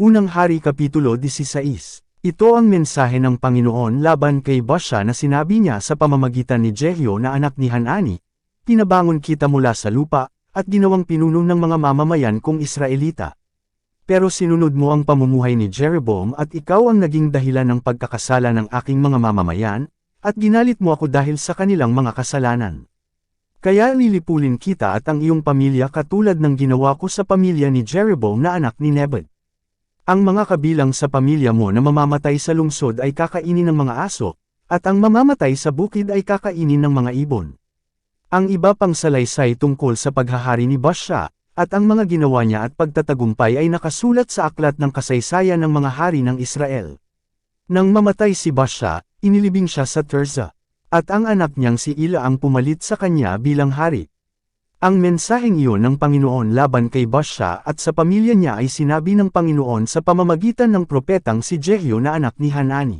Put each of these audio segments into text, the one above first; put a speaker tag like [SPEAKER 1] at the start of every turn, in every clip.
[SPEAKER 1] Unang Hari Kapitulo 16. Ito ang mensahe ng Panginoon laban kay Baasha na sinabi niya sa pamamagitan ni Jehu na anak ni Hanani, "Pinabangon kita mula sa lupa, at ginawang pinuno ng mga mamamayan kong Israelita. Pero sinunod mo ang pamumuhay ni Jeroboam at ikaw ang naging dahilan ng pagkakasala ng aking mga mamamayan, at ginalit mo ako dahil sa kanilang mga kasalanan. Kaya lilipulin kita at ang iyong pamilya katulad ng ginawa ko sa pamilya ni Jeroboam na anak ni Nebat. Ang mga kabilang sa pamilya mo na mamamatay sa lungsod ay kakainin ng mga aso, at ang mamamatay sa bukid ay kakainin ng mga ibon." Ang iba pang salaysay tungkol sa paghahari ni Baasha, at ang mga ginawa niya at pagtatagumpay ay nakasulat sa aklat ng kasaysayan ng mga hari ng Israel. Nang mamatay si Baasha, inilibing siya sa Tirzah, at ang anak niyang si Ela ang pumalit sa kanya bilang hari. Ang mensaheng iyon ng Panginoon laban kay Baasha at sa pamilya niya ay sinabi ng Panginoon sa pamamagitan ng propetang si Jehu na anak ni Hanani.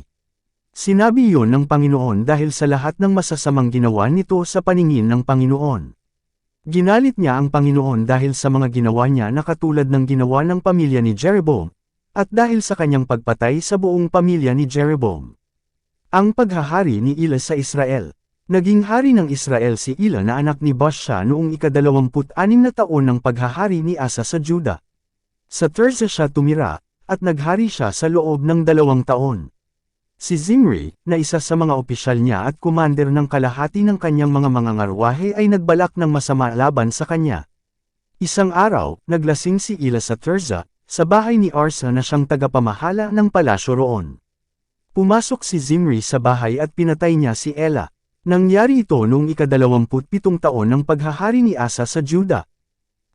[SPEAKER 1] Sinabi iyon ng Panginoon dahil sa lahat ng masasamang ginawa nito sa paningin ng Panginoon. Ginalit niya ang Panginoon dahil sa mga ginawa niya na katulad ng ginawa ng pamilya ni Jeroboam, at dahil sa kanyang pagpatay sa buong pamilya ni Jeroboam. Ang paghahari ni Ela sa Israel. Naging hari ng Israel si Ela na anak ni Baasha noong ika-26 na taon ng paghahari ni Asa sa Juda. Sa Tirzah siya tumira, at naghari siya sa loob ng 2 taon. Si Zimri, na isa sa mga opisyal niya at kumander ng kalahati ng kanyang mga ngarwahe ay nagbalak ng masama laban sa kanya. Isang araw, naglasing si Ela sa Tirzah, sa bahay ni Arsa na siyang tagapamahala ng palasyo roon. Pumasok si Zimri sa bahay at pinatay niya si Ela. Nangyari ito noong ika-27 taon ng paghahari ni Asa sa Juda.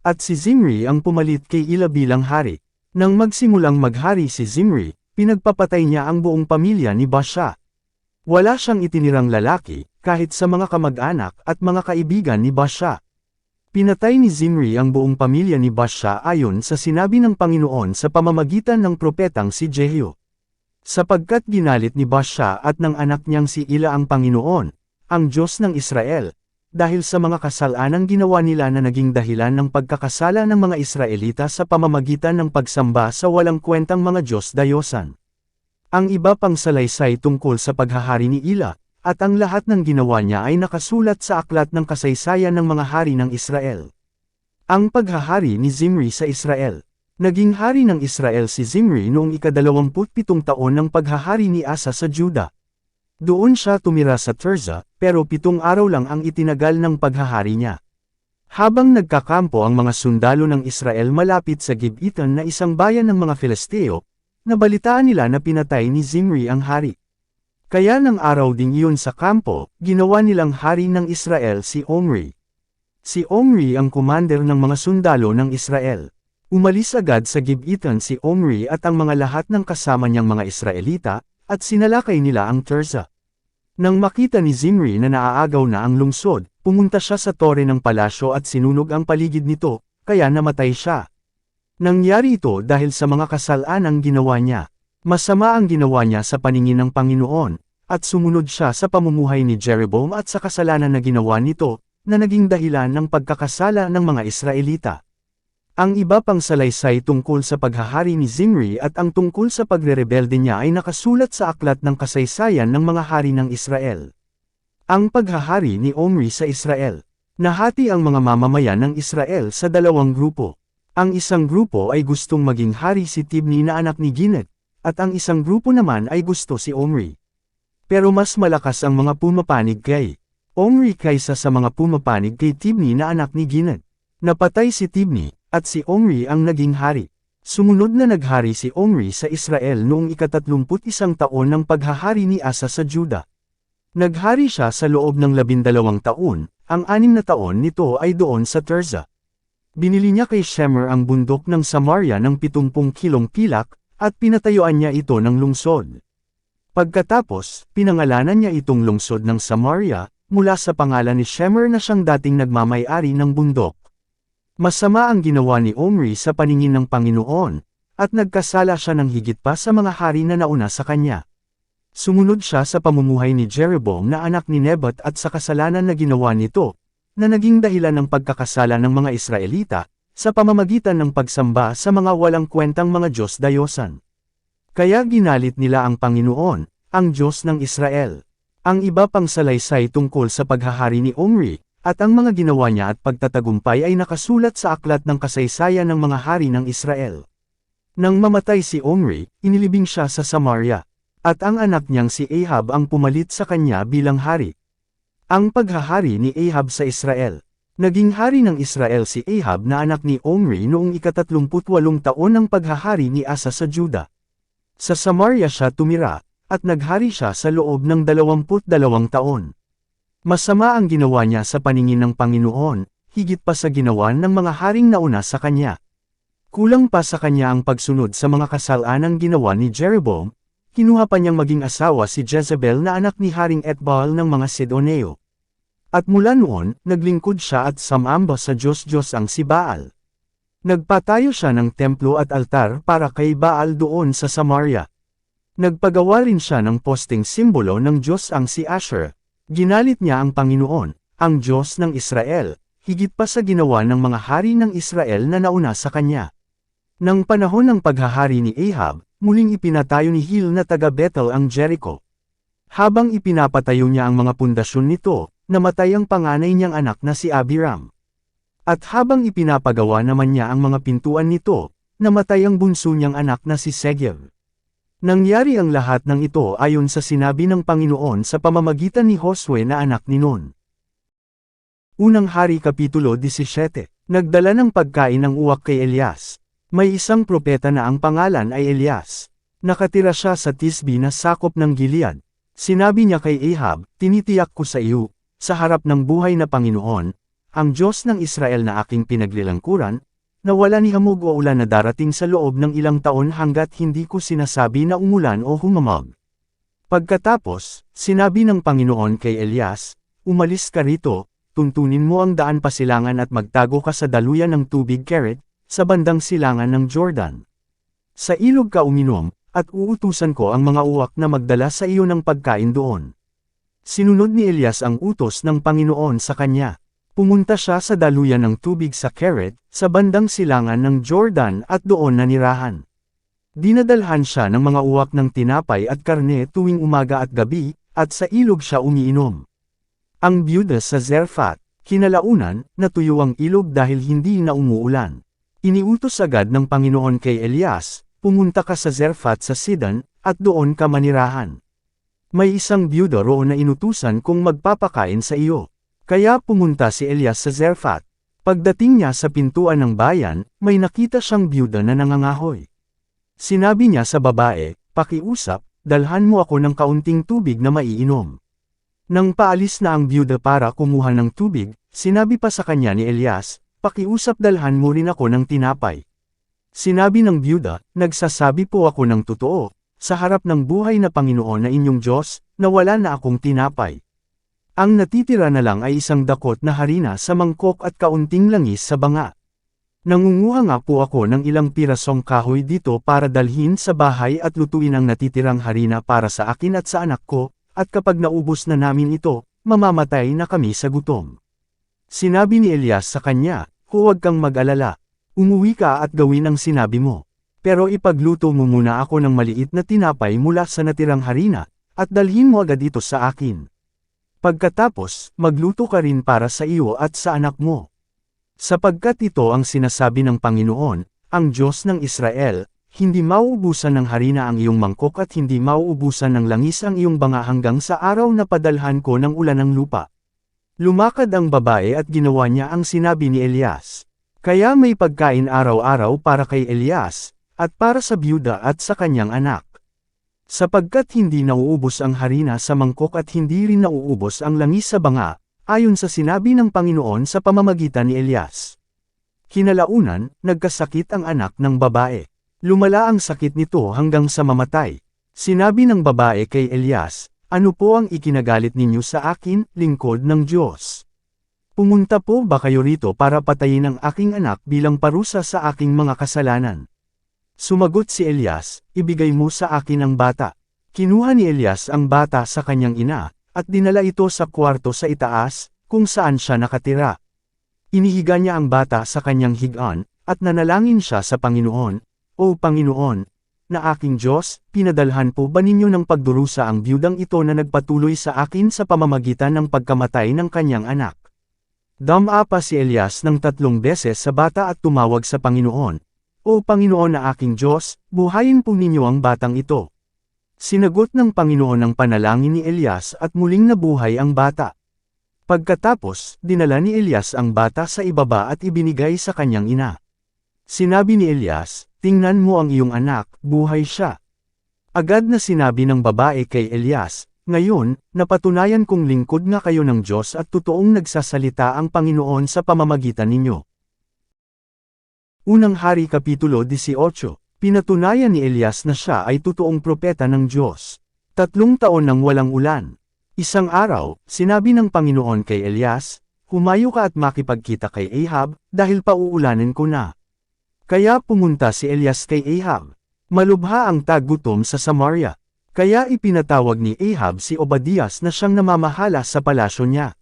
[SPEAKER 1] At si Zimri ang pumalit kay Ela bilang hari. Nang magsimulang maghari si Zimri, pinagpapatay niya ang buong pamilya ni Baasha. Wala siyang itinirang lalaki, kahit sa mga kamag-anak at mga kaibigan ni Baasha. Pinatay ni Zimri ang buong pamilya ni Baasha ayon sa sinabi ng Panginoon sa pamamagitan ng propetang si Jehu. Sapagkat ginalit ni Baasha at ng anak niyang si Ela ang Panginoon, ang Diyos ng Israel, dahil sa mga kasalanang ginawa nila na naging dahilan ng pagkakasala ng mga Israelita sa pamamagitan ng pagsamba sa walang kwentang mga Diyos-dayosan. Ang iba pang salaysay tungkol sa paghahari ni Ela, at ang lahat ng ginawa niya ay nakasulat sa aklat ng kasaysayan ng mga hari ng Israel. Ang paghahari ni Zimri sa Israel. Naging hari ng Israel si Zimri noong ika-27 taon ng paghahari ni Asa sa Juda. Doon siya tumira sa Tirzah, pero 7 araw lang ang itinagal ng paghahari niya. Habang nagkakampo ang mga sundalo ng Israel malapit sa Gibeton na isang bayan ng mga Filisteo, nabalitaan nila na pinatay ni Zimri ang hari. Kaya ng araw ding iyon sa kampo, ginawa nilang hari ng Israel si Omri. Si Omri ang commander ng mga sundalo ng Israel. Umalis agad sa Gibeton si Omri at ang mga lahat ng kasama niyang mga Israelita, at sinalakay nila ang Tirzah. Nang makita ni Zimri na naaagaw na ang lungsod, pumunta siya sa tore ng palasyo at sinunog ang paligid nito, kaya namatay siya. Nangyari ito dahil sa mga kasalanang ginawa niya. Masama ang ginawa niya sa paningin ng Panginoon, at sumunod siya sa pamumuhay ni Jeroboam at sa kasalanan na ginawa nito, na naging dahilan ng pagkakasala ng mga Israelita. Ang iba pang salaysay tungkol sa paghahari ni Zimri at ang tungkol sa pagrerebelde niya ay nakasulat sa aklat ng kasaysayan ng mga hari ng Israel. Ang paghahari ni Omri sa Israel. Nahati ang mga mamamayan ng Israel sa 2 grupo. Ang isang grupo ay gustong maging hari si Tibni na anak ni Gineat, at ang isang grupo naman ay gusto si Omri. Pero mas malakas ang mga pumapanig kay Omri kaysa sa mga pumapanig kay Tibni na anak ni Gineat. Napatay si Tibni, at si Omri ang naging hari. Sumunod na naghari si Omri sa Israel noong ika-31 taon ng paghahari ni Asa sa Juda. Naghari siya sa loob ng 12 taon, ang 6 na taon nito ay doon sa Tirzah. Binili niya kay Shemer ang bundok ng Samaria ng 70 kilong pilak, at pinatayuan niya ito ng lungsod. Pagkatapos, pinangalanan niya itong lungsod ng Samaria, mula sa pangalan ni Shemer na siyang dating nagmamay-ari ng bundok. Masama ang ginawa ni Omri sa paningin ng Panginoon, at nagkasala siya ng higit pa sa mga hari na nauna sa kanya. Sumunod siya sa pamumuhay ni Jeroboam na anak ni Nebat at sa kasalanan na ginawa nito, na naging dahilan ng pagkakasala ng mga Israelita, sa pamamagitan ng pagsamba sa mga walang kwentang mga Diyos-dayosan. Kaya ginalit nila ang Panginoon, ang Diyos ng Israel. Ang iba pang salaysay tungkol sa paghahari ni Omri, at ang mga ginawa niya at pagtatagumpay ay nakasulat sa aklat ng kasaysayan ng mga hari ng Israel. Nang mamatay si Omri, inilibing siya sa Samaria, at ang anak niyang si Ahab ang pumalit sa kanya bilang hari. Ang paghahari ni Ahab sa Israel. Naging hari ng Israel si Ahab na anak ni Omri noong ika-38 taon ng paghahari ni Asa sa Juda. Sa Samaria siya tumira, at naghari siya sa loob ng 22 taon. Masama ang ginawa niya sa paningin ng Panginoon, higit pa sa ginawa ng mga haring nauna sa kanya. Kulang pa sa kanya ang pagsunod sa mga kasalanang ginawa ni Jeroboam, kinuha pa niyang maging asawa si Jezebel na anak ni Haring Etbaal ng mga Sidoneo. At mula noon, naglingkod siya at sumamba sa Diyos-Diyos ang si Baal. Nagpatayo siya ng templo at altar para kay Baal doon sa Samaria. Nagpagawa rin siya ng posting simbolo ng Diyos ang si Asher. Ginalit niya ang Panginoon, ang Diyos ng Israel, higit pa sa ginawa ng mga hari ng Israel na nauna sa kanya. Nang panahon ng paghahari ni Ahab, muling ipinatayo ni Hil na taga Bethel ang Jericho. Habang ipinapatayo niya ang mga pundasyon nito, namatay ang panganay niyang anak na si Abiram. At habang ipinapagawa naman niya ang mga pintuan nito, namatay ang bunso niyang anak na si Segev. Nangyari ang lahat ng ito ayon sa sinabi ng Panginoon sa pamamagitan ni Josue na anak ni Nun. Unang Hari Kapitulo 17. Nagdala ng pagkain ng uwak kay Elias. May isang propeta na ang pangalan ay Elias. Nakatira siya sa Tisbi na sakop ng Gilead. Sinabi niya kay Ahab, tinitiyak ko sa iyo, sa harap ng buhay na Panginoon, ang Diyos ng Israel na aking pinaglilangkuran, na wala ni hamog o ulan na darating sa loob ng ilang taon hanggat hindi ko sinasabi na umulan o humamog. Pagkatapos, sinabi ng Panginoon kay Elias, umalis ka rito, tuntunin mo ang daan pasilangan at magtago ka sa daluyan ng tubig Kerit, sa bandang silangan ng Jordan. Sa ilog ka uminom, at uutusan ko ang mga uwak na magdala sa iyo ng pagkain doon. Sinunod ni Elias ang utos ng Panginoon sa kanya. Pumunta siya sa daluyan ng tubig sa Kerit, sa bandang silangan ng Jordan at doon nanirahan. Dinadalhan siya ng mga uwak ng tinapay at karne tuwing umaga at gabi, at sa ilog siya umiinom. Ang byuda sa Zarephath, kinalaunan, natuyo ang ilog dahil hindi na umuulan. Iniutos agad ng Panginoon kay Elias, pumunta ka sa Zarephath sa Sidon, at doon ka manirahan. May isang byuda roon na inutusan kung magpapakain sa iyo. Kaya pumunta si Elias sa Zarephath. Pagdating niya sa pintuan ng bayan, may nakita siyang byuda na nangangahoy. Sinabi niya sa babae, pakiusap, dalhan mo ako ng kaunting tubig na maiinom. Nang paalis na ang byuda para kumuha ng tubig, sinabi pa sa kanya ni Elias, pakiusap dalhan mo rin ako ng tinapay. Sinabi ng byuda, nagsasabi po ako ng totoo, sa harap ng buhay na Panginoon na inyong Diyos, na wala na akong tinapay. Ang natitira na lang ay isang dakot na harina sa mangkok at kaunting langis sa banga. Nangunguha nga po ako ng ilang pirasong kahoy dito para dalhin sa bahay at lutuin ang natitirang harina para sa akin at sa anak ko, at kapag naubos na namin ito, mamamatay na kami sa gutom. Sinabi ni Elias sa kanya, huwag kang mag-alala. Umuwi ka at gawin ang sinabi mo. Pero ipagluto mo muna ako ng maliit na tinapay mula sa natirang harina, at dalhin mo agad ito sa akin. Pagkatapos, magluto ka rin para sa iyo at sa anak mo. Sapagkat ito ang sinasabi ng Panginoon, ang Diyos ng Israel, hindi mauubusan ng harina ang iyong mangkok at hindi mauubusan ng langis ang iyong banga hanggang sa araw na padalhan ko ng ulan ng lupa. Lumakad ang babae at ginawa niya ang sinabi ni Elias. Kaya may pagkain araw-araw para kay Elias, at para sa byuda at sa kanyang anak. Sapagkat hindi nauubos ang harina sa mangkok at hindi rin nauubos ang langis sa banga, ayon sa sinabi ng Panginoon sa pamamagitan ni Elias. Kinalaunan, nagkasakit ang anak ng babae. Lumala ang sakit nito hanggang sa mamatay. Sinabi ng babae kay Elias, ano po ang ikinagalit ninyo sa akin, lingkod ng Diyos? Pumunta po ba kayo rito para patayin ang aking anak bilang parusa sa aking mga kasalanan? Sumagot si Elias, ibigay mo sa akin ang bata. Kinuha ni Elias ang bata sa kanyang ina, at dinala ito sa kwarto sa itaas, kung saan siya nakatira. Inihiga niya ang bata sa kanyang higaan, at nanalangin siya sa Panginoon, "O Panginoon, na aking Diyos, pinadalhan po ba ninyo ng pagdurusa ang biyudang ito na nagpatuloy sa akin sa pamamagitan ng pagkamatay ng kanyang anak?" Dumapa si Elias ng 3 beses sa bata at tumawag sa Panginoon, "O Panginoon na aking Diyos, buhayin po ninyo ang batang ito." Sinagot ng Panginoon ang panalangin ni Elias at muling nabuhay ang bata. Pagkatapos, dinala ni Elias ang bata sa ibaba at ibinigay sa kanyang ina. Sinabi ni Elias, "Tingnan mo ang iyong anak, buhay siya." Agad na sinabi ng babae kay Elias, "Ngayon, napatunayan kong lingkod nga kayo ng Diyos at totoong nagsasalita ang Panginoon sa pamamagitan ninyo." Unang Hari Kapitulo 18, pinatunayan ni Elias na siya ay totoong propeta ng Diyos. 3 taon nang walang ulan. Isang araw, sinabi ng Panginoon kay Elias, "Humayo ka at makipagkita kay Ahab, dahil pauulanin ko na." Kaya pumunta si Elias kay Ahab. Malubha ang taggutom sa Samaria. Kaya ipinatawag ni Ahab si Obadias na siyang namamahala sa palasyo niya.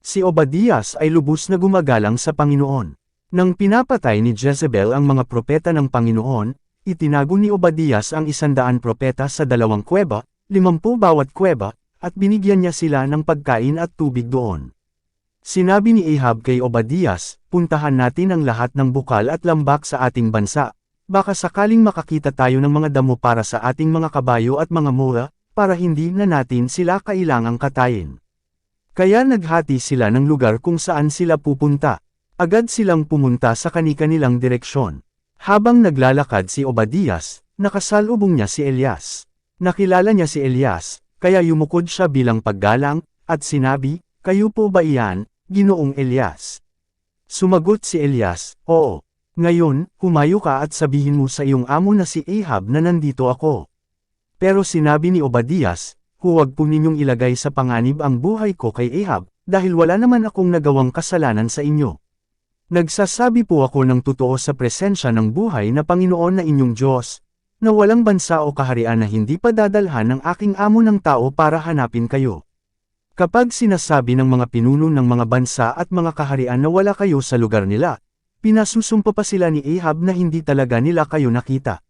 [SPEAKER 1] Si Obadias ay lubos na gumagalang sa Panginoon. Nang pinapatay ni Jezebel ang mga propeta ng Panginoon, itinago ni Obadias ang 100 propeta sa 2 kuweba, 50 bawat kuweba, at binigyan niya sila ng pagkain at tubig doon. Sinabi ni Ahab kay Obadias, "Puntahan natin ang lahat ng bukal at lambak sa ating bansa. Baka sakaling makakita tayo ng mga damo para sa ating mga kabayo at mga mula, para hindi na natin sila kailangang katayin." Kaya naghati sila ng lugar kung saan sila pupunta. Agad silang pumunta sa kani-kanilang direksyon. Habang naglalakad si Obadias, nakasalubong niya si Elias. Nakilala niya si Elias, kaya yumukod siya bilang paggalang, at sinabi, "Kayo po ba iyan, Ginoong Elias?" Sumagot si Elias, "Oo. Ngayon, humayo ka at sabihin mo sa iyong amo na si Ahab na nandito ako." Pero sinabi ni Obadias, "Huwag po ninyong ilagay sa panganib ang buhay ko kay Ahab, dahil wala naman akong nagawang kasalanan sa inyo. Nagsasabi po ako ng totoo sa presensya ng buhay na Panginoon na inyong Diyos, na walang bansa o kaharian na hindi pa dadalhan ng aking amo ng tao para hanapin kayo. Kapag sinasabi ng mga pinuno ng mga bansa at mga kaharian na wala kayo sa lugar nila, pinasusumpa pa sila ni Ahab na hindi talaga nila kayo nakita.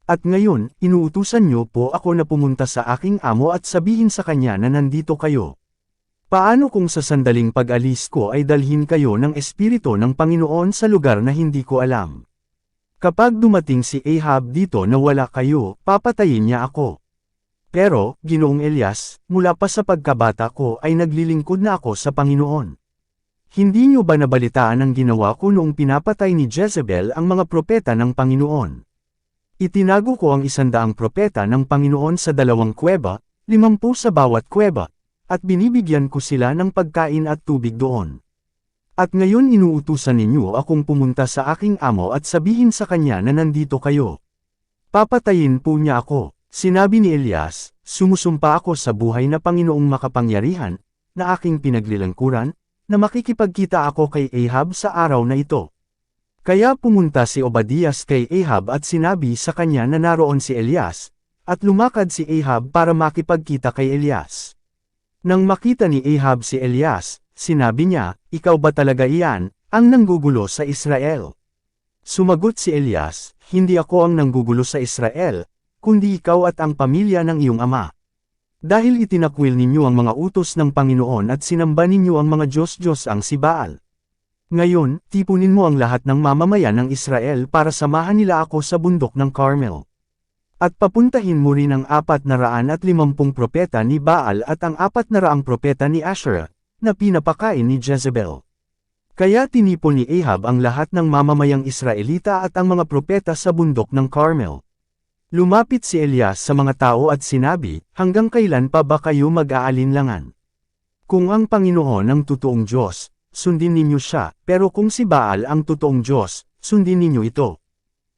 [SPEAKER 1] At ngayon, inuutusan niyo po ako na pumunta sa aking amo at sabihin sa kanya na nandito kayo. Paano kung sa sandaling pag-alis ko ay dalhin kayo ng Espiritu ng Panginoon sa lugar na hindi ko alam? Kapag dumating si Ahab dito na wala kayo, papatayin niya ako. Pero, Ginoong Elias, mula pa sa pagkabata ko ay naglilingkod na ako sa Panginoon. Hindi niyo ba nabalitaan ang ginawa ko noong pinapatay ni Jezebel ang mga propeta ng Panginoon? Itinago ko ang 100 propeta ng Panginoon sa 2 kuweba, 50 sa bawat kuweba, at binibigyan ko sila ng pagkain at tubig doon. At ngayon inuutusan ninyo akong pumunta sa aking amo at sabihin sa kanya na nandito kayo. Papatayin po niya ako." Sinabi ni Elias, "Sumusumpa ako sa buhay na Panginoong makapangyarihan, na aking pinaglilingkuran, na makikipagkita ako kay Ahab sa araw na ito." Kaya pumunta si Obadias kay Ahab at sinabi sa kanya na naroon si Elias, at lumakad si Ahab para makipagkita kay Elias. Nang makita ni Ahab si Elias, sinabi niya, "Ikaw ba talaga iyan, ang nanggugulo sa Israel?" Sumagot si Elias, "Hindi ako ang nanggugulo sa Israel, kundi ikaw at ang pamilya ng iyong ama. Dahil itinakwil ninyo ang mga utos ng Panginoon at sinamba ninyo ang mga Diyos-Diyos ang si Baal. Ngayon, tipunin mo ang lahat ng mamamayan ng Israel para samahan nila ako sa bundok ng Carmel. At papuntahin mo rin ang 450 propeta ni Baal at ang 400 propeta ni Asherah, na pinapakain ni Jezebel." Kaya tinipon ni Ahab ang lahat ng mamamayang Israelita at ang mga propeta sa bundok ng Carmel. Lumapit si Elias sa mga tao at sinabi, "Hanggang kailan pa ba kayo mag-aalinlangan? Kung ang Panginoon ang totoong Diyos, sundin ninyo siya, pero kung si Baal ang totoong Diyos, sundin ninyo ito."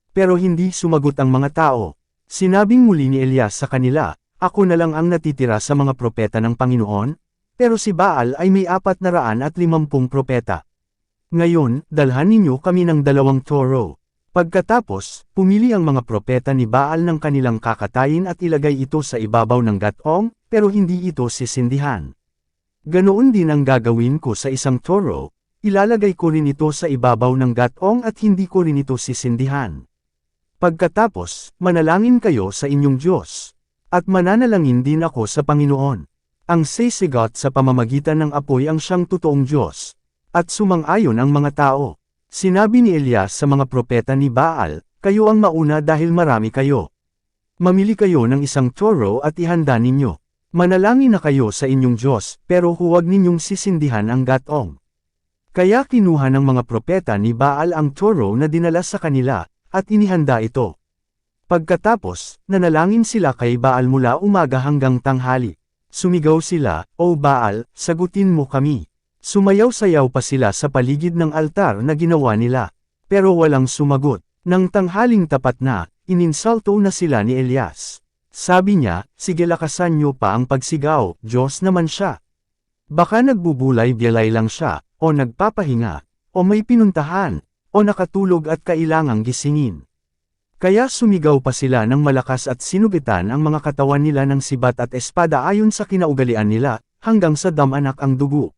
[SPEAKER 1] Pero hindi sumagot ang mga tao. Sinabing muli ni Elias sa kanila, "Ako na lang ang natitira sa mga propeta ng Panginoon, pero si Baal ay may 450 propeta. Ngayon, dalhan ninyo kami ng 2 toro." Pagkatapos, pumili ang mga propeta ni Baal ng kanilang kakatayin at ilagay ito sa ibabaw ng gatong, pero hindi ito sisindihan. Ganoon din ang gagawin ko sa 1 toro, ilalagay ko rin ito sa ibabaw ng gatong at hindi ko rin ito sisindihan. Pagkatapos, manalangin kayo sa inyong Diyos. At mananalangin din ako sa Panginoon. Ang sisigot sa pamamagitan ng apoy ang siyang totoong Diyos. At sumang-ayon ang mga tao. Sinabi ni Elias sa mga propeta ni Baal, kayo ang mauna dahil marami kayo. Mamili kayo ng isang toro at ihanda ninyo. Manalangin na kayo sa inyong Diyos, pero huwag ninyong sisindihan ang gatong. Kaya kinuha ng mga propeta ni Baal ang toro na dinala sa kanila, at inihanda ito. Pagkatapos, nanalangin sila kay Baal mula umaga hanggang tanghali. Sumigaw sila, O Baal, sagutin mo kami. Sumayaw-sayaw pa sila sa paligid ng altar na ginawa nila. Pero walang sumagot. Nang tanghaling tapat na, ininsulto na sila ni Elias. Sabi niya, sige lakasan niyo pa ang pagsigaw, Diyos naman siya. Baka nagbubulay-bilay lang siya, o nagpapahinga, o may pinuntahan, o nakatulog at kailangang gisingin. Kaya sumigaw pa sila ng malakas at sinugitan ang mga katawan nila ng sibat at espada ayon sa kinaugalian nila, hanggang sa damanak ang dugo.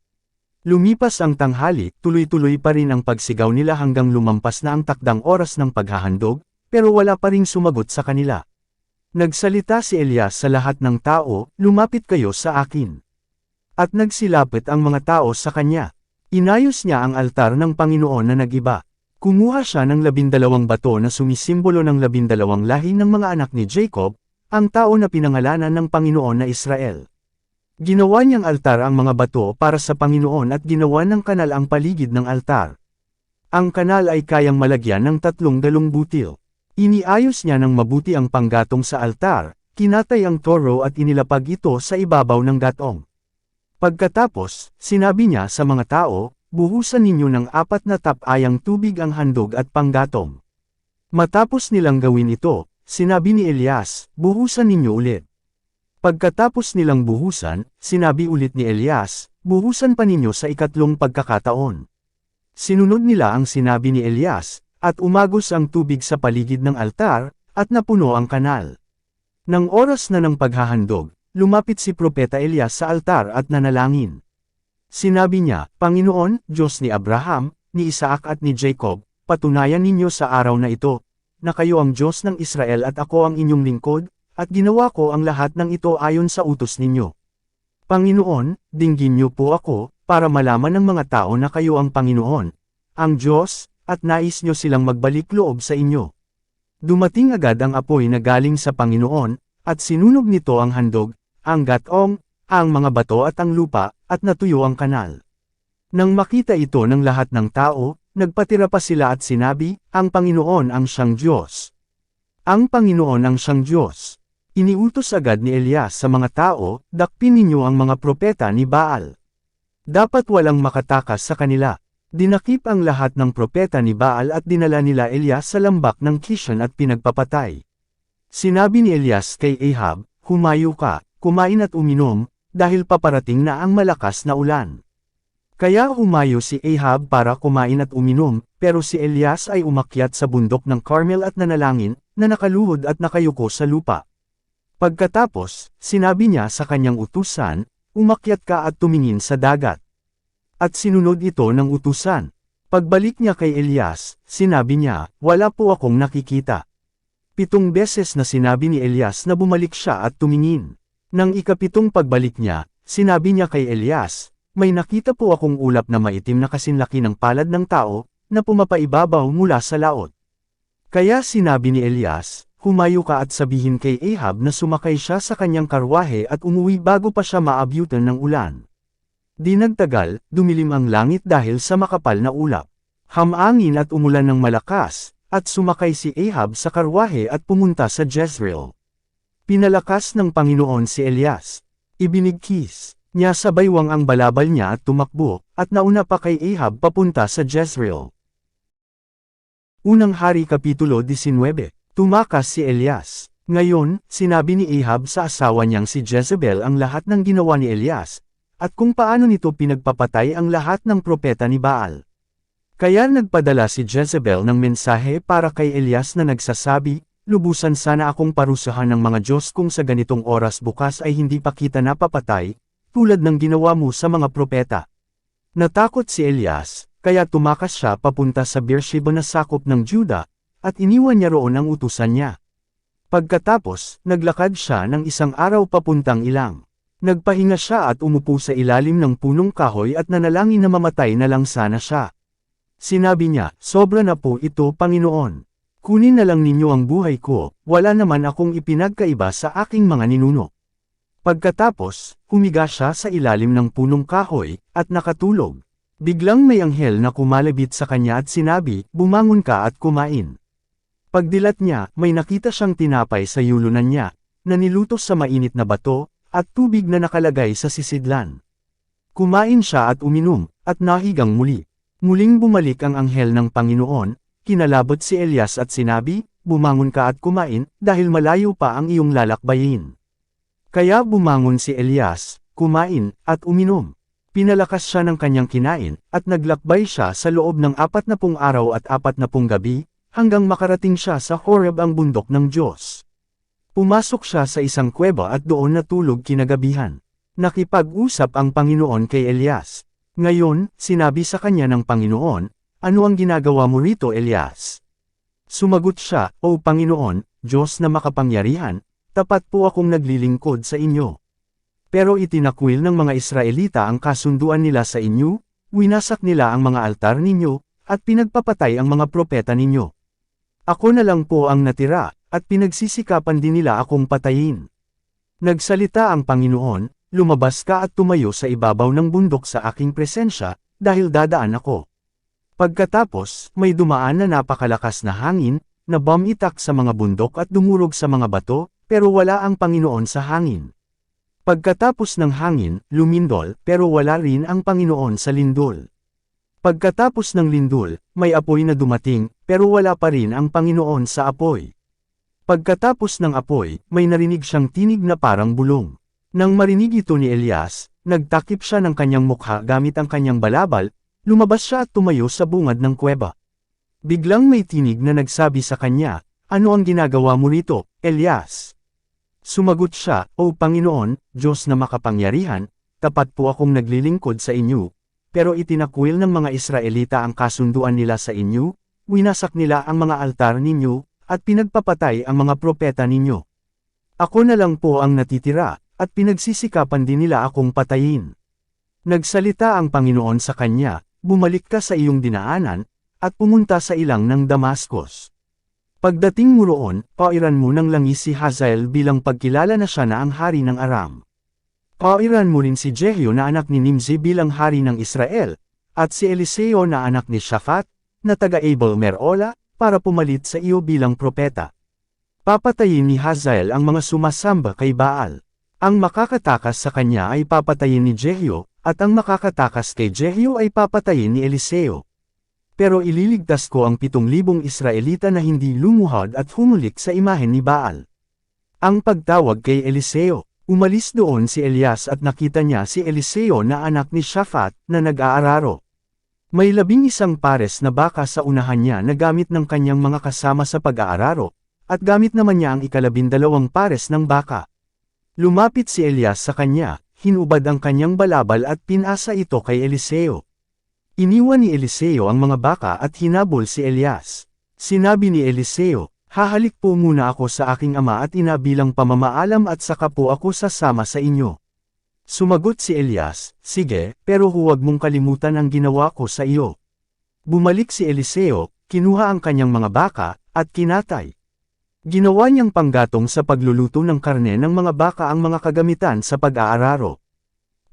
[SPEAKER 1] Lumipas ang tanghali, tuloy-tuloy pa rin ang pagsigaw nila hanggang lumampas na ang takdang oras ng paghahandog, pero wala pa ring sumagot sa kanila. Nagsalita si Elias sa lahat ng tao, lumapit kayo sa akin. At nagsilapit ang mga tao sa kanya. Inayos niya ang altar ng Panginoon na nag-iba. Kumuha siya ng 12 bato na sumisimbolo ng 12 lahi ng mga anak ni Jacob, ang tao na pinangalanan ng Panginoon na Israel. Ginawa niyang altar ang mga bato para sa Panginoon at ginawa ng kanal ang paligid ng altar. Ang kanal ay kayang malagyan ng 30 butil. Iniayos niya ng mabuti ang panggatong sa altar, kinatay ang toro at inilapag ito sa ibabaw ng gatong. Pagkatapos, sinabi niya sa mga tao, buhusan ninyo ng 4 na tap-ayang tubig ang handog at panggatong. Matapos nilang gawin ito, sinabi ni Elias, buhusan ninyo ulit. Pagkatapos nilang buhusan, sinabi ulit ni Elias, buhusan pa ninyo sa ikatlong pagkakataon. Sinunod nila ang sinabi ni Elias, at umagos ang tubig sa paligid ng altar, at napuno ang kanal. Nang oras na ng paghahandog, lumapit si Propeta Elias sa altar at nanalangin. Sinabi niya, Panginoon, Diyos ni Abraham, ni Isaac at ni Jacob, patunayan ninyo sa araw na ito, na kayo ang Diyos ng Israel at ako ang inyong lingkod, at ginawa ko ang lahat ng ito ayon sa utos ninyo. Panginoon, dinggin niyo po ako, para malaman ng mga tao na kayo ang Panginoon, ang Diyos, at nais niyo silang magbalik loob sa inyo. Dumating agad ang apoy na galing sa Panginoon, at sinunog nito ang handog, ang gatong, ang mga bato at ang lupa, at natuyo ang kanal. Nang makita ito ng lahat ng tao, nagpatira pa sila at sinabi, ang Panginoon ang siyang Diyos. Ang Panginoon ang siyang Diyos. Iniutos agad ni Elias sa mga tao, dakpin ninyo ang mga propeta ni Baal. Dapat walang makatakas sa kanila. Dinakip ang lahat ng propeta ni Baal at dinala nila Elias sa lambak ng Kishon at pinagpapatay. Sinabi ni Elias kay Ahab, humayo ka, kumain at uminom, dahil paparating na ang malakas na ulan. Kaya humayo si Ahab para kumain at uminom, pero si Elias ay umakyat sa bundok ng Carmel at nanalangin, na nakaluhod at nakayuko sa lupa. Pagkatapos, sinabi niya sa kanyang utusan, umakyat ka at tumingin sa dagat. At sinunod ito ng utusan. Pagbalik niya kay Elias, sinabi niya, wala po akong nakikita. 7 beses na sinabi ni Elias na bumalik siya at tumingin. Nang ika-7 pagbalik niya, sinabi niya kay Elias, may nakita po akong ulap na maitim na kasinlaki ng palad ng tao, na pumapaibabaw mula sa laot. Kaya sinabi ni Elias, humayo ka at sabihin kay Ahab na sumakay siya sa kanyang karwahe at umuwi bago pa siya maabyutan ng ulan. Di nagtagal, dumilim ang langit dahil sa makapal na ulap. Hamangin at umulan ng malakas, at sumakay si Ahab sa karwahe at pumunta sa Jezreel. Pinalakas ng Panginoon si Elias. Ibinigkis niya sa baywang ang balabal niya at tumakbo, at nauna pa kay Ahab papunta sa Jezreel. Unang Hari Kapitulo 19. Tumakas si Elias. Ngayon, sinabi ni Ahab sa asawa niyang si Jezebel ang lahat ng ginawa ni Elias, at kung paano nito pinagpapatay ang lahat ng propeta ni Baal. Kaya nagpadala si Jezebel ng mensahe para kay Elias na nagsasabi, lubusan sana akong parusahan ng mga Diyos kung sa ganitong oras bukas ay hindi pa kita napapatay, tulad ng ginawa mo sa mga propeta. Natakot si Elias, kaya tumakas siya papunta sa Beersheba na sakop ng Juda, at iniwan niya roon ang utusan niya. Pagkatapos, naglakad siya ng isang araw papuntang Ilang. Nagpahinga siya at umupo sa ilalim ng punong kahoy at nanalangin na mamatay na lang sana siya. Sinabi niya, sobra na po ito, Panginoon. Kunin na lang ninyo ang buhay ko, wala naman akong ipinagkaiba sa aking mga ninuno. Pagkatapos, humiga siya sa ilalim ng punong kahoy, at nakatulog. Biglang may anghel na kumalabit sa kanya at sinabi, bumangon ka at kumain. Pagdilat niya, may nakita siyang tinapay sa yulunan niya, na nilutos sa mainit na bato, at tubig na nakalagay sa sisidlan. Kumain siya at uminom, at nahigang muli. Muling bumalik ang anghel ng Panginoon, kinalabot si Elias at sinabi, bumangon ka at kumain, dahil malayo pa ang iyong lalakbayin. Kaya bumangon si Elias, kumain, at uminom. Pinalakas siya ng kanyang kinain, at naglakbay siya sa loob ng 40 araw at 40 gabi, hanggang makarating siya sa Horeb, ang bundok ng Diyos. Pumasok siya sa isang kuweba at doon natulog kinagabihan. Nakipag-usap ang Panginoon kay Elias. Ngayon, sinabi sa kanya ng Panginoon, ano ang ginagawa mo rito, Elias? Sumagot siya, O Panginoon, Diyos na makapangyarihan, tapat po akong naglilingkod sa inyo. Pero itinakwil ng mga Israelita ang kasunduan nila sa inyo, winasak nila ang mga altar ninyo, at pinagpapatay ang mga propeta ninyo. Ako na lang po ang natira, at pinagsisikapan din nila akong patayin. Nagsalita ang Panginoon, lumabas ka at tumayo sa ibabaw ng bundok sa aking presensya, dahil dadaan ako. Pagkatapos, may dumaan na napakalakas na hangin, na bumitak sa mga bundok at dumurog sa mga bato, pero wala ang Panginoon sa hangin. Pagkatapos ng hangin, lumindol, pero wala rin ang Panginoon sa lindol. Pagkatapos ng lindol, may apoy na dumating, pero wala pa rin ang Panginoon sa apoy. Pagkatapos ng apoy, may narinig siyang tinig na parang bulong. Nang marinig ito ni Elias, nagtakip siya ng kanyang mukha gamit ang kanyang balabal, lumabas siya at tumayo sa bungad ng kuweba. Biglang may tinig na nagsabi sa kanya, ano ang ginagawa mo rito, Elias? Sumagot siya, O Panginoon, Diyos na makapangyarihan, tapat po akong naglilingkod sa inyo, pero itinakwil ng mga Israelita ang kasunduan nila sa inyo, winasak nila ang mga altar ninyo, at pinagpapatay ang mga propeta ninyo. Ako na lang po ang natitira, at pinagsisikapan din nila akong patayin. Nagsalita ang Panginoon sa kanya, bumalik ka sa iyong dinaanan, at pumunta sa ilang ng Damascus. Pagdating mo roon, pairan mo ng langis si Hazael bilang pagkilala na siya na ang hari ng Aram. Pairan mo rin si Jehu na anak ni Nimzi bilang hari ng Israel, at si Eliseo na anak ni Shaphat, na taga Abel Merola, para pumalit sa iyo bilang propeta. Papatayin ni Hazael ang mga sumasamba kay Baal. Ang makakatakas sa kanya ay papatayin ni Jehu, at ang makakatakas kay Jehu ay papatayin ni Eliseo. Pero ililigtas ko ang 7,000 Israelita na hindi lumuhod at humulik sa imahen ni Baal. Ang pagtawag kay Eliseo, umalis doon si Elias at nakita niya si Eliseo na anak ni Shaphat, na nag-aararo. May 11 pares na baka sa unahan niya na gamit ng kanyang mga kasama sa pag-aararo, at gamit naman niya ang 12 pares ng baka. Lumapit si Elias sa kanya, hinubad ang kanyang balabal at pinasa ito kay Eliseo. Iniwan ni Eliseo ang mga baka at hinabol si Elias. Sinabi ni Eliseo, hahalik po muna ako sa aking ama at ina bilang pamamaalam at saka po ako sasama sa inyo. Sumagot si Elias, sige, pero huwag mong kalimutan ang ginawa ko sa iyo. Bumalik si Eliseo, kinuha ang kanyang mga baka, at kinatay. Ginawa niyang panggatong sa pagluluto ng karne ng mga baka ang mga kagamitan sa pag-aararo.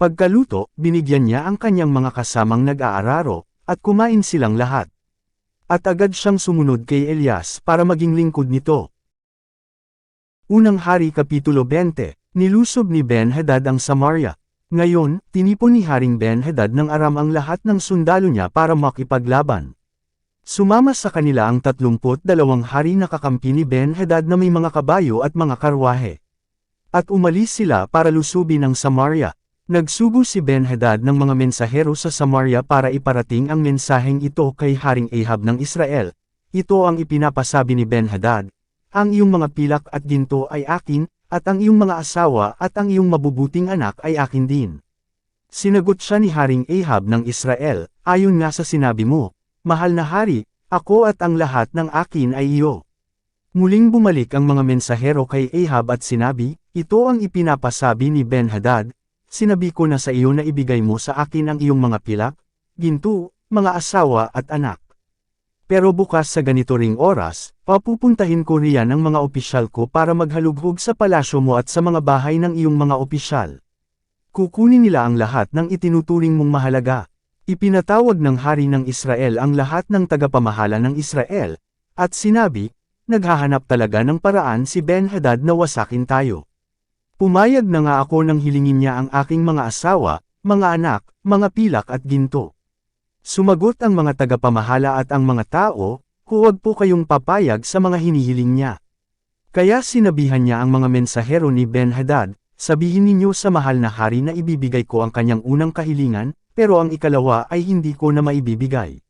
[SPEAKER 1] Pagkaluto, binigyan niya ang kanyang mga kasamang nag-aararo, at kumain silang lahat. At agad siyang sumunod kay Elias para maging lingkod nito. Unang Hari Kapitulo 20, Nilusob ni Ben-Hadad ang Samaria. Ngayon, tinipon ni Haring Ben-Hadad ng Aram ang lahat ng sundalo niya para makipaglaban. Sumama sa kanila ang 32 hari na kakampi ni Ben-Hadad na may mga kabayo at mga karwahe. At umalis sila para lusubin ang Samaria. Nagsugo si Ben-Hadad ng mga mensahero sa Samaria para iparating ang mensaheng ito kay Haring Ahab ng Israel. Ito ang ipinapasabi ni Ben-Hadad, ang iyong mga pilak at ginto ay akin, at ang iyong mga asawa at ang iyong mabubuting anak ay akin din. Sinagot siya ni Haring Ahab ng Israel, ayon nga sa sinabi mo, mahal na hari, ako at ang lahat ng akin ay iyo. Muling bumalik ang mga mensahero kay Ahab at sinabi, ito ang ipinapasabi ni Ben-Hadad, sinabi ko na sa iyo na ibigay mo sa akin ang iyong mga pilak, ginto, mga asawa at anak. Pero bukas sa ganito ring oras, papupuntahin ko riyan ang mga opisyal ko para maghalughog sa palasyo mo at sa mga bahay ng iyong mga opisyal. Kukunin nila ang lahat ng itinuturing mong mahalaga. Ipinatawag ng hari ng Israel ang lahat ng tagapamahala ng Israel, at sinabi, naghahanap talaga ng paraan si Ben-Hadad na wasakin tayo. Pumayag na nga ako nang hilingin niya ang aking mga asawa, mga anak, mga pilak at ginto. Sumagot ang mga tagapamahala at ang mga tao, huwag po kayong papayag sa mga hinihiling niya. Kaya sinabihan niya ang mga mensahero ni Ben-Hadad, sabihin ninyo sa mahal na hari na ibibigay ko ang kanyang unang kahilingan, pero ang ikalawa ay hindi ko na maibibigay.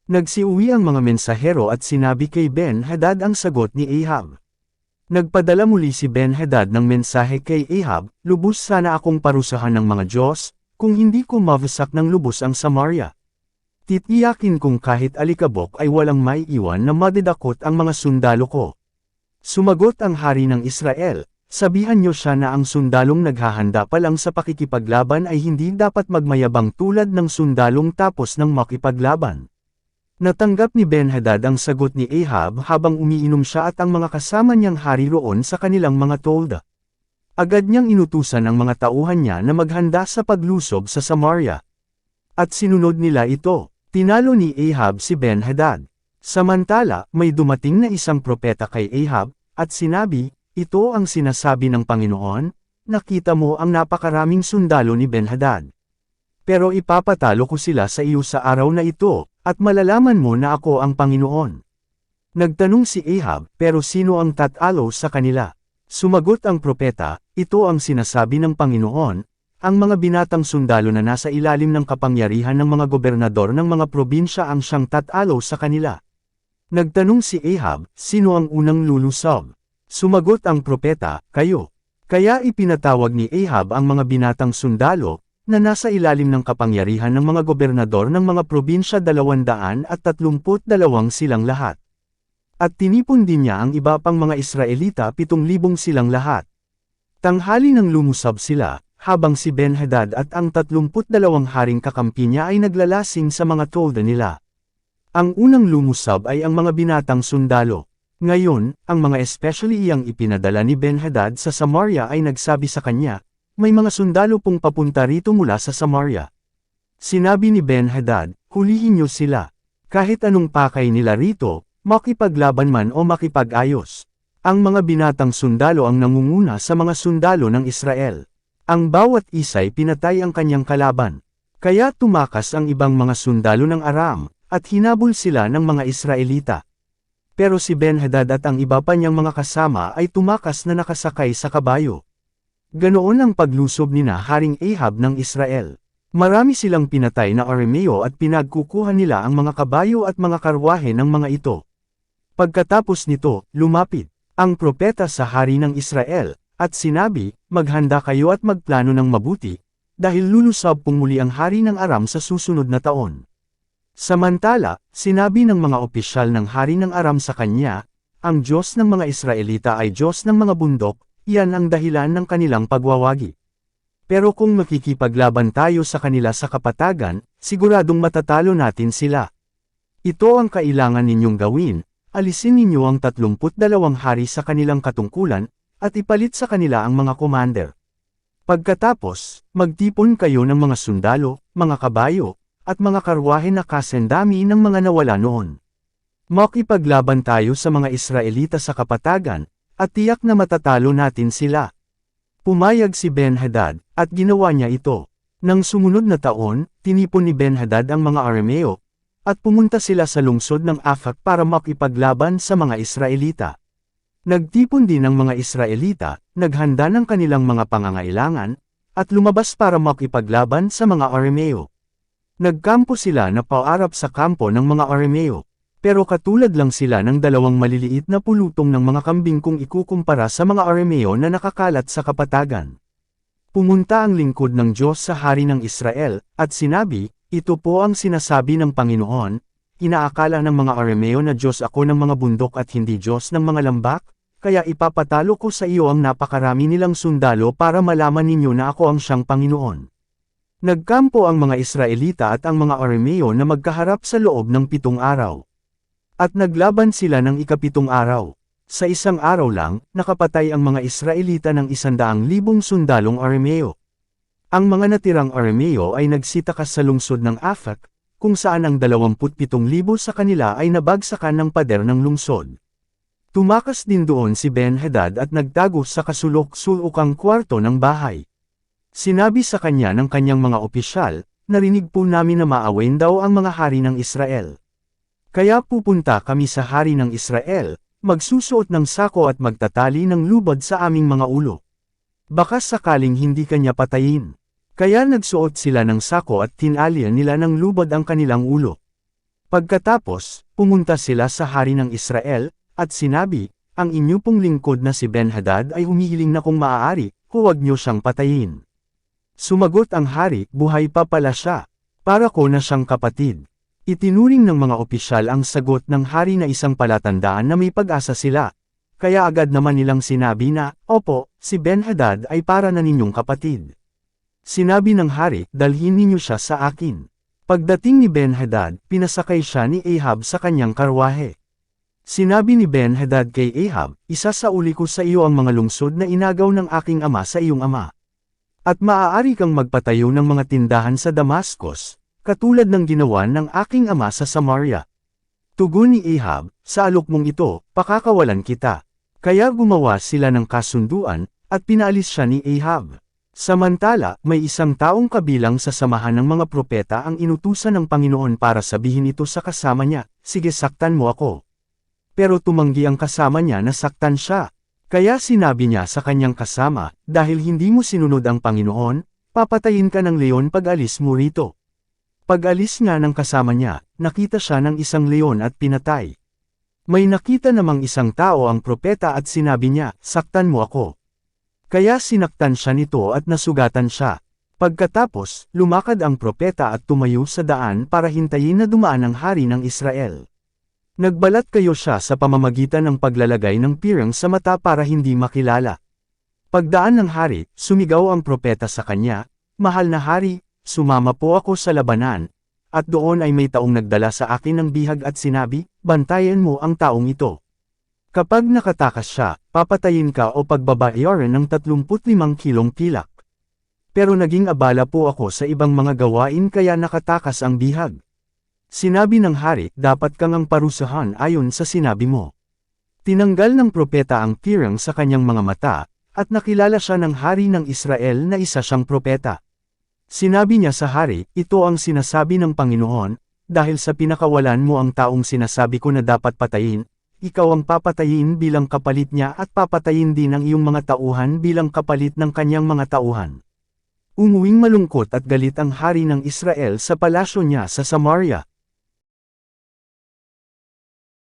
[SPEAKER 1] Nagsiuwi ang mga mensahero at sinabi kay Ben-Hadad ang sagot ni Ahab. Nagpadala muli si Ben-Hadad ng mensahe kay Ahab, lubos sana akong parusahan ng mga Diyos, kung hindi ko mawasak ng lubos ang Samaria. Titiyakin kong kahit alikabok ay walang maiiwan na madidakot ang mga sundalo ko. Sumagot ang hari ng Israel, sabihan niyo siya na ang sundalong naghahanda pa lang sa pakikipaglaban ay hindi dapat magmayabang tulad ng sundalong tapos ng makipaglaban. Natanggap ni Ben-Hadad ang sagot ni Ahab habang umiinom siya at ang mga kasama niyang hari roon sa kanilang mga tolda. Agad niyang inutusan ang mga tauhan niya na maghanda sa paglusob sa Samaria. At sinunod nila ito, tinalo ni Ahab si Ben-Hadad. Samantala, may dumating na isang propeta kay Ahab, at sinabi, ito ang sinasabi ng Panginoon, nakita mo ang napakaraming sundalo ni Ben-Hadad. Pero ipapatalo ko sila sa iyo sa araw na ito, at malalaman mo na ako ang Panginoon. Nagtanong si Ahab, pero sino ang tatalo sa kanila? Sumagot ang propeta, ito ang sinasabi ng Panginoon, ang mga binatang sundalo na nasa ilalim ng kapangyarihan ng mga gobernador ng mga probinsya ang siyang tatalo sa kanila. Nagtanong si Ahab, sino ang unang lulusob? Sumagot ang propeta, kayo. Kaya ipinatawag ni Ahab ang mga binatang sundalo, na nasa ilalim ng kapangyarihan ng mga gobernador ng mga probinsya 232 silang lahat. At tinipon din niya ang iba pang mga Israelita 7,000 silang lahat. Tanghali nang lumusab sila, habang si Ben-Hadad at ang 32 haring kakampi niya ay naglalasing sa mga tolda nila. Ang unang lumusab ay ang mga binatang sundalo. Ngayon, ang mga especially iyang ipinadala ni Ben-Hadad sa Samaria ay nagsabi sa kanya, may mga sundalo pong papunta rito mula sa Samaria. Sinabi ni Ben-Hadad, hulihin niyo sila. Kahit anong pakay nila rito, makipaglaban man o makipag-ayos. Ang mga binatang sundalo ang nangunguna sa mga sundalo ng Israel. Ang bawat isa'y pinatay ang kanyang kalaban. Kaya tumakas ang ibang mga sundalo ng Aram, at hinabol sila ng mga Israelita. Pero si Ben-Hadad at ang iba pa niyang mga kasama ay tumakas na nakasakay sa kabayo. Ganoon ang paglusob ni Haring Ahab ng Israel. Marami silang pinatay na Arameo at pinagkukuha nila ang mga kabayo at mga karwahe ng mga ito. Pagkatapos nito, lumapit ang propeta sa hari ng Israel, at sinabi, maghanda kayo at magplano ng mabuti, dahil lulusob pong muli ang hari ng Aram sa susunod na taon. Samantala, sinabi ng mga opisyal ng hari ng Aram sa kanya, ang Diyos ng mga Israelita ay Diyos ng mga bundok, iyan ang dahilan ng kanilang pagwawagi. Pero kung makikipaglaban tayo sa kanila sa kapatagan, siguradong matatalo natin sila. Ito ang kailangan ninyong gawin, alisin ninyo ang 32 hari sa kanilang katungkulan, at ipalit sa kanila ang mga commander. Pagkatapos, magtipon kayo ng mga sundalo, mga kabayo, at mga karwahe na kasendami ng mga nawala noon. Makipaglaban tayo sa mga Israelita sa kapatagan, at tiyak na matatalo natin sila. Pumayag si Ben-Hadad, at ginawa niya ito. Nang sumunod na taon, tinipon ni Ben-Hadad ang mga Arameo, at pumunta sila sa lungsod ng Afak para makipaglaban sa mga Israelita. Nagtipon din ang mga Israelita, naghanda ng kanilang mga pangangailangan, at lumabas para makipaglaban sa mga Arameo. Nagkampo sila na paarap sa kampo ng mga Arameo, pero katulad lang sila ng dalawang maliliit na pulutong ng mga kambing kung ikukumpara sa mga Arameo na nakakalat sa kapatagan. Pumunta ang lingkod ng Diyos sa hari ng Israel, at sinabi, ito po ang sinasabi ng Panginoon, inaakala ng mga Arameo na Diyos ako ng mga bundok at hindi Diyos ng mga lambak, kaya ipapatalo ko sa iyo ang napakarami nilang sundalo para malaman ninyo na ako ang siyang Panginoon. Nagkampo ang mga Israelita at ang mga Arameo na magkaharap sa loob ng 7 araw. At naglaban sila ng ika-7 araw. Sa isang araw lang, nakapatay ang mga Israelita ng 100,000 sundalong Arameo. Ang mga natirang Arameo ay nagsitakas sa lungsod ng Afek, kung saan ang 27,000 sa kanila ay nabagsakan ng pader ng lungsod. Tumakas din doon si Ben-Hadad at nagtago sa kasulok-sulokang kwarto ng bahay. Sinabi sa kanya ng kanyang mga opisyal, narinig po namin na maawain daw ang mga hari ng Israel. Kaya pupunta kami sa hari ng Israel, magsusuot ng sako at magtatali ng lubad sa aming mga ulo. Baka sakaling hindi kanya patayin. Kaya nagsuot sila ng sako at tinalian nila ng lubad ang kanilang ulo. Pagkatapos, pumunta sila sa hari ng Israel, at sinabi, ang inyo pong lingkod na si Ben-Hadad ay humihiling na kung maaari, huwag niyo siyang patayin. Sumagot ang hari, buhay pa pala siya. Para ko na siyang kapatid. Itinuring ng mga opisyal ang sagot ng hari na isang palatandaan na may pag-asa sila. Kaya agad naman nilang sinabi na, opo, si Ben-Hadad ay para na ninyong kapatid. Sinabi ng hari, dalhin ninyo siya sa akin. Pagdating ni Ben-Hadad, pinasakay siya ni Ahab sa kanyang karwahe. Sinabi ni Ben-Hadad kay Ahab, isasauli ko sa iyo ang mga lungsod na inagaw ng aking ama sa iyong ama. At maaari kang magpatayo ng mga tindahan sa Damascus, katulad ng ginawa ng aking ama sa Samaria. Tugon ni Ahab, sa alok mong ito, pakakawalan kita. Kaya gumawa sila ng kasunduan, at pinaalis siya ni Ahab. Samantala, may isang taong kabilang sa samahan ng mga propeta ang inutusan ng Panginoon para sabihin ito sa kasama niya, sige saktan mo ako. Pero tumanggi ang kasama niya na saktan siya. Kaya sinabi niya sa kanyang kasama, dahil hindi mo sinunod ang Panginoon, papatayin ka ng leon pag-alis mo rito. Pag-alis nga ng kasama niya, nakita siya ng isang leon at pinatay. May nakita namang isang tao ang propeta at sinabi niya, saktan mo ako. Kaya sinaktan siya nito at nasugatan siya. Pagkatapos, lumakad ang propeta at tumayo sa daan para hintayin na dumaan ang hari ng Israel. Nagbalat kayo siya sa pamamagitan ng paglalagay ng pirang sa mata para hindi makilala. Pagdaan ng hari, sumigaw ang propeta sa kanya, mahal na hari, sumama po ako sa labanan, at doon ay may taong nagdala sa akin ng bihag at sinabi, bantayan mo ang taong ito. Kapag nakatakas siya, papatayin ka o pagbabayaran ng 35 kilong pilak. Pero naging abala po ako sa ibang mga gawain kaya nakatakas ang bihag. Sinabi ng hari, dapat kang ang parusahan ayon sa sinabi mo. Tinanggal ng propeta ang pirang sa kanyang mga mata, at nakilala siya ng hari ng Israel na isa siyang propeta. Sinabi niya sa hari, ito ang sinasabi ng Panginoon, dahil sa pinakawalan mo ang taong sinasabi ko na dapat patayin, ikaw ang papatayin bilang kapalit niya at papatayin din ang iyong mga tauhan bilang kapalit ng kanyang mga tauhan. Umuwing malungkot at galit ang hari ng Israel sa palasyo niya sa Samaria.